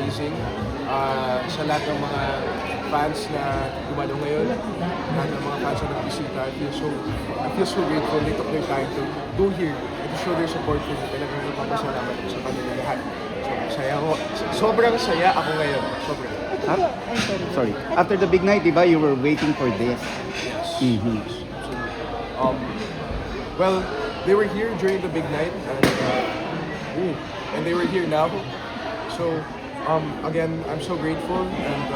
amazing. Sa lahat ng mga fans na dumalo ngayon, lahat ng mga fans na nagbisita, I feel so grateful they took their time to go here and to show their support for me. Talagang nagpapasalamat ko sa kanila lahat. So, saya ako. Sobrang saya ako ngayon. Sobrang. Sorry. After the big night, diba, you were waiting for this. Yes. Mhm. Absolutely. Well, they were here during the big night, and they were here now. So, again, I'm so grateful, and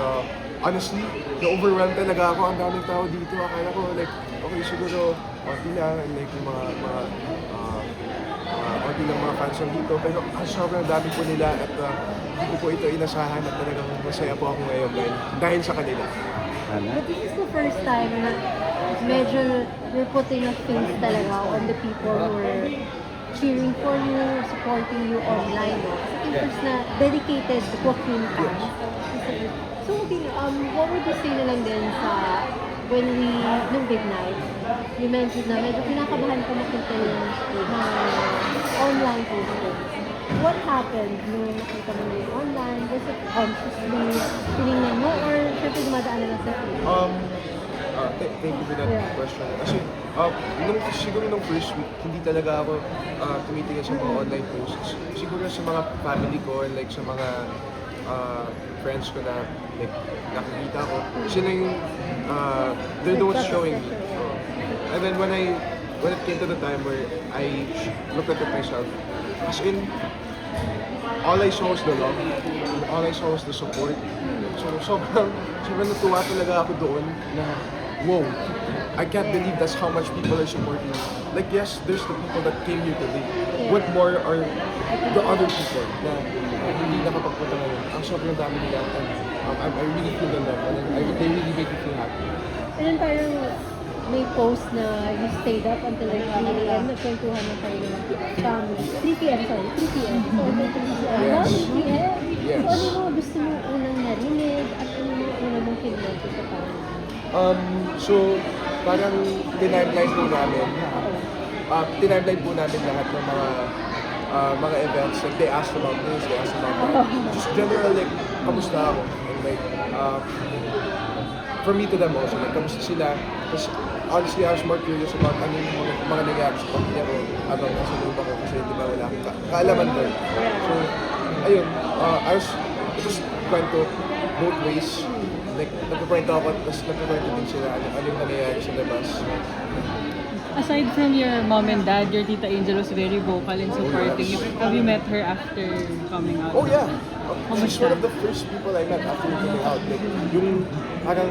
honestly, na-overwhelmed talaga ako. Ang daming tao dito. Akala ko, like, okay, siguro, konti lang, and like, yung konti lang mga fans lang dito. Pero sobrang dami po nila, at hindi ko po ito inasahan, at talagang masaya po ako ngayon dahil sa kanila. But this is the first time na medyo you're putting a face talaga on the people who are cheering for you, supporting you online. No? Kasi first na dedicated Joaquin fans. So, okay, what would you say na lang din sa nung big night, you mentioned na medyo kinakabahan ka makita yung mga online posters. What happened nung nakita mo na yung online? Was it consciously tinignan mo or syempre dumadaan na lang sa feed? Thank you for that question. Kasi, siguro nung first week, hindi talaga ako tumitingin sa mga online posts. Siguro sa mga family ko, like sa mga friends ko na like, nakikita ko, sila yung, they're the ones showing me. And then when it came to the time where I looked at it myself, as in, all I saw was the love, all I saw was the support. So, sobrang natuwa talaga ako doon na, wow, I can't believe that's how much people are supporting me. Like, yes, there's the people that came here today. What more are the other people na hindi nakapagpunta ngayon? Ang sobrang dami nila, and I really feel the love, and they really make me feel happy. And then parang may post na you stayed up until like 3 a.m. Nagkwentuhan na kayo ng family. 3 p.m. sorry, 3 p.m. So, 3 p.m. Yes. 3 p.m. Yes. So, ano mo gusto mo unang narinig at ano mo unang mong kinento sa family? So, parang tinimelight po namin lahat ng mga events. Like, they asked about this, they asked about that. Just general, like, kamusta ako? And like, from me to them also, like, kamusta sila? Kasi, honestly, I was more curious about ano yung mga nangyari sa pamilya ko habang nasa loob ako kasi di ba wala akong kaalaman doon. So, ayun, it was kwento both ways. Like, nagkukwento ako, tapos nagkukwento din sila ano yung nangyayari sa labas. Aside from your mom and dad, your Tita Angel was very vocal in supporting you. Have you met her after coming out? Oh yeah! She's Kamusta? one of the first people I met after coming out. Like, yung parang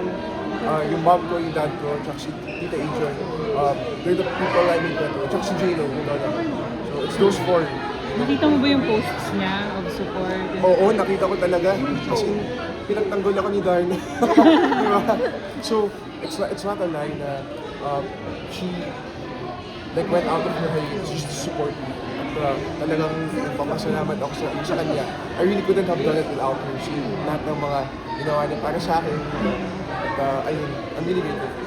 yung mom ko, yung dad ko, tsaka si Tita Angel, they're the people I meet with. Tsaka si J-Lo, you know them. So it's those four. Nakita mo ba yung posts niya of support? Oo, nakita ko talaga. Kasi pinagtanggol ako ni Darna. Diba? So, it's not a lie na she like went out of her way just to support me. At talagang papasalamat ako sa kanya. I really couldn't have done it without her. She, lahat ng mga ginawa niya para sa akin. At ayun, I'm really grateful.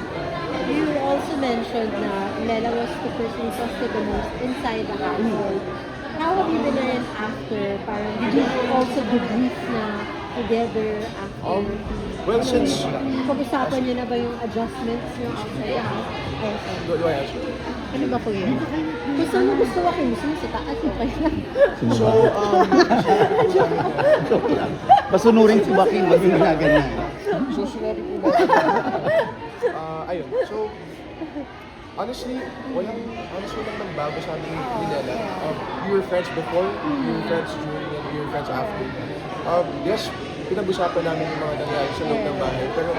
You also mentioned na Lela was the person who trusted the most inside the household. How have you been in after? Parang did you also debrief na together after? Well, since... Pag-usapan niyo na ba yung adjustments niyo outside the house? Ay, sorry. Do I answer? Ano ba po yun? Kung saan mo gusto ako, gusto mo sa taas yung kaya. So, Pasunurin si Joaquin, wag yung ganyan. So, sinabi ko na, ayun, so, honestly, walang nagbago sa amin ni Lela. We were friends before, we were friends during, and we were friends after. Yes, pinag-usapan namin yung mga nangyari sa loob ng bahay, pero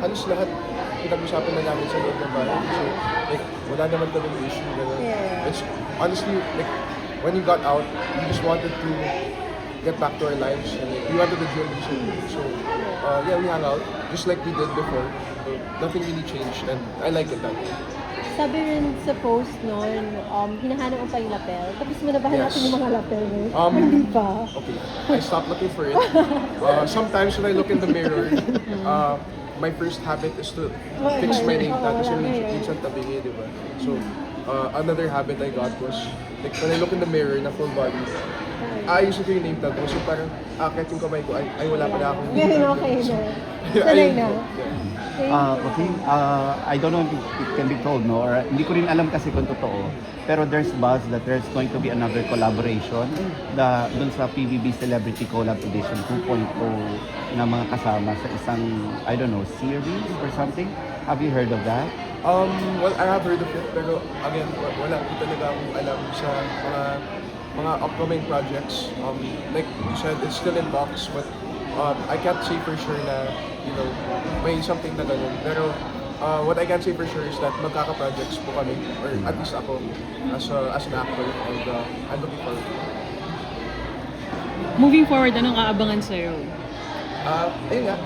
halos lahat pinag-usapan na namin sa loob ng bahay. So, like, wala naman kami issue. It's honestly, like, when you got out, we just wanted to get back to our lives, and like, we wanted to join each other. So, yeah, we hung out, just like we did before. So, nothing really changed, and I like it that way. Sabi rin sa post noon, hinahanap mo pa yung lapel. Tapos manabahan natin yung mga lapel mo. Hindi pa. Okay, I stopped looking for it. Sometimes when I look in the mirror, my first habit is to fix my name tag kasi minsan tabingi, di ba? So, another habit I got was, like, when I look in the mirror na full body, ayusin ko yung name tag ko. So parang akit yung kamay ko, ay wala pala akong name Ngayon tag. okay na. Yeah, Sanay ayun na. po. Yeah. Okay, I don't know if it can be told, no? Or hindi ko rin alam kasi kung totoo. Pero there's buzz that there's going to be another collaboration dun sa PBB Celebrity Collab Edition 2.0 na mga kasama sa isang, I don't know, series or something. Have you heard of that? Well, I have heard of it, pero again, wala ko talaga akong alam sa mga upcoming projects. Like you said, it's still in talks, but I can't say for sure na, you know, may something na ganun. Pero what I can say for sure is that magkaka-projects po kami, or at least ako, as an actor, and I'm looking forward to it. Moving forward, anong aabangan sa'yo? Ayun nga,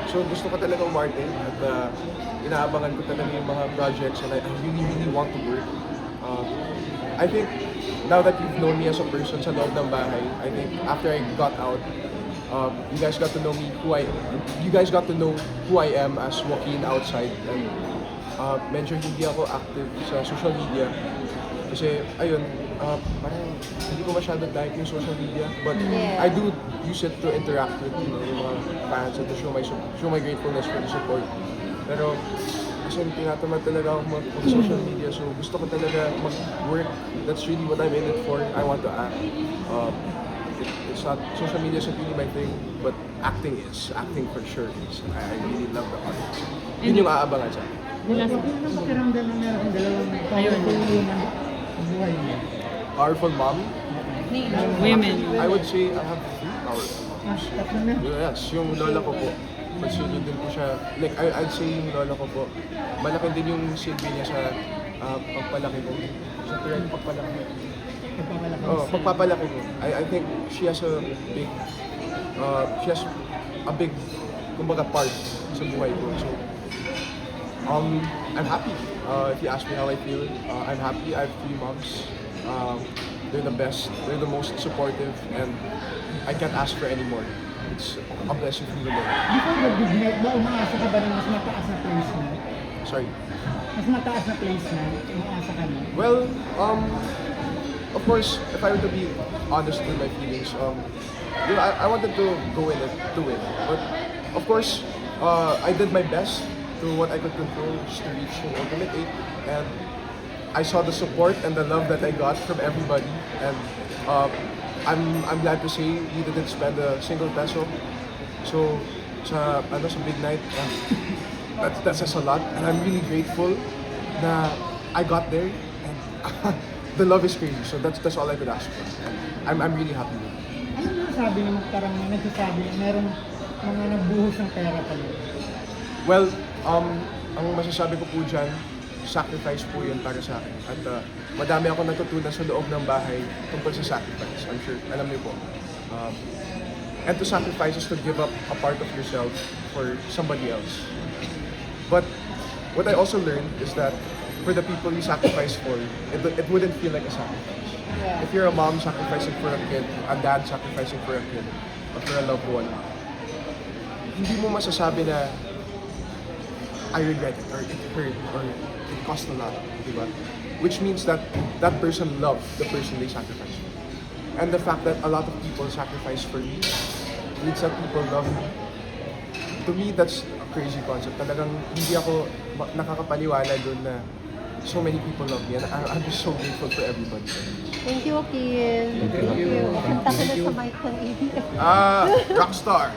so gusto ko talaga umarte at inaabangan ko talaga yung mga projects and I really, really want to work. I think now that you've known me as a person sa loob ng bahay, I think after I got out, you guys got to know me you guys got to know who I am as Joaquin outside. And medyo hindi ako active sa social media kasi ayun, parang hindi ko masyado like yung social media, but Yeah. I do use it to interact with, you know, yung mga fans and to show my gratefulness for the support. Pero kasi tinatamad talaga ako mag-social media, so gusto ko talaga mag-work. That's really what I'm in it for. I want to act. It's not, social media isn't really my thing, but acting is. Acting for sure is. I really love the art. Yun yung aabangan sa akin. Ano pakiramdam na meron kang dalawang powerful woman sa buhay mo? Powerful mom? Women. I would say I have 3 powerful moms. Tatlo na. Yes, yung lola ko po. Consider din po siya, like I'd say yung lola ko po, malaki din yung silbi niya sa pagpalaki ko. Sa parang pagpalaki. Pagpapalaki. Oh, pagpapalaki ko. I think she has a big, kumbaga part sa buhay ko. So, I'm happy. If you ask me how I feel, I'm happy. I have 3 moms. They're the best. They're the most supportive, and I can't ask for any more. It's a blessing from the Lord. Before the big night ba, umaasa ka ba ng mas mataas na place na? Sorry. Mas mataas na place na? Umaasa ka na? Well, of course, if I were to be honest with my feelings, you know, I wanted to go in it to win. But of course, I did my best to what I could control just to reach an ultimate 8. And I saw the support and the love that I got from everybody. And I'm glad to say we didn't spend a single peso. So sa big night, that says a lot. And I'm really grateful na I got there. And the love is crazy. So that's all I could ask for. And I'm really happy with it. Ano na sabi ng parang nagsasabi na meron mga nagbuhos ng pera pala? Well, ang masasabi ko po dyan, sacrifice po yun para sa akin. At madami ako natutunan sa loob ng bahay tungkol sa sacrifice. I'm sure, alam niyo po. And to sacrifice is to give up a part of yourself for somebody else. But what I also learned is that for the people you sacrifice for, it wouldn't feel like a sacrifice. If you're a mom sacrificing for a kid, a dad sacrificing for a kid, or for a loved one, hindi mo masasabi na I regret it, or it hurt, or it cost a lot, di ba? Which means that that person loved the person they sacrificed for. And the fact that a lot of people sacrifice for me means that people love me. To me, that's a crazy concept. Talagang hindi ako nakakapaniwala doon na so many people love me, and I'm just so grateful for everybody. Thank you, Joaquin. Thank you. Kanta ko na sa mic ng ABS. Rockstar!